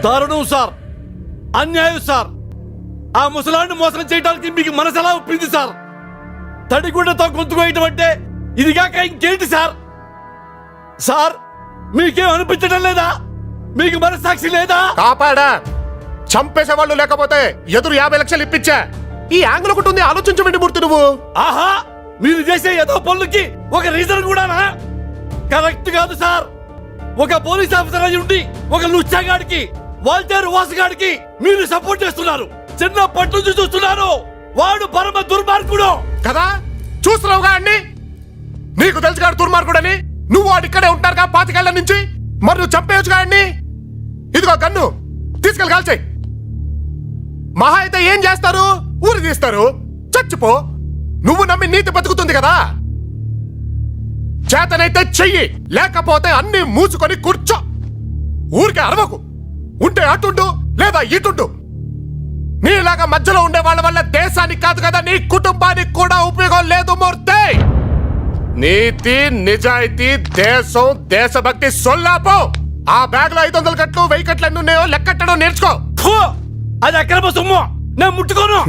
దారుణం సార్, అన్యాయం సార్. ఆ ముసలాన్ని మోసం చేయడానికి మీకు మనసు ఎలా ఒప్పింది సార్? తడిగుడ్డతో గొంతుకోయటం అంటే ఇదిగాక ఇంకేంటి సార్? సార్ మీకేం అనిపించడం లేదా? మీకు మనసాక్షి లేదా? కాపాడా, చంపేసే వాళ్ళు లేకపోతే ఎదురు 50 లక్షలు ఇప్పించా. ఈ యాంగిల్ ఒకటి ఉంది, ఆలోచించమండి మూర్తి నువ్వు. ఆహా, మీరు చేసే ఏదో పనులకి ఒక రీజన్ కూడానా? కరెక్ట్ కాదు సార్. ఒక పోలీస్ ఆఫీసర్ అయి ఉండి ఒక లుచ్చాగాడికి, వాల్టేర్ వాసుగాడికి మీరు సపోర్ట్ చేస్తున్నారు. చిన్నప్పటి నుంచి చూస్తున్నారు. వాడు పరమ దుర్మార్గుడు కదా, చూస్తున్నావుగా అండి. నీకు తెలుసు కాదు దుర్మార్గుడని. నువ్వు వాడు ఇక్కడే ఉంటారుగా 25 ఏళ్ల నుంచి. మరి నువ్వు చంపేయచ్చుగా అండి. ఇదిగో గన్ను తీసుకెళ్ళి కాల్చేయి. మహా అయితే ఏం చేస్తారు? ఊరి తీస్తారు. చచ్చిపో. నువ్వు నమ్మి నీతి బతుకుతుంది కదా. చేతనైతే చెయ్యి, లేకపోతే అన్ని మూసుకొని కూర్చో. ఊరికే అరవకు. ఉంటే అటుండు లేదా ఇటుండు. నీలాగా మధ్యలో ఉండే వాళ్ళ వల్ల దేశానికి కాదు కదా, నీ కుటుంబానికి కూడా ఉపయోగం లేదు మూర్తి. నీతి, నిజాయితీ, దేశం, దేశభక్తి సొల్లాపో. ఆ బ్యాగ్ లో 500 కట్లు 1000 కట్లు ఎన్ని ఉన్నాయో లెక్కట్టడం నేర్చుకో. అది అక్రమ సొమ్ము, నేను ముట్టుకోను.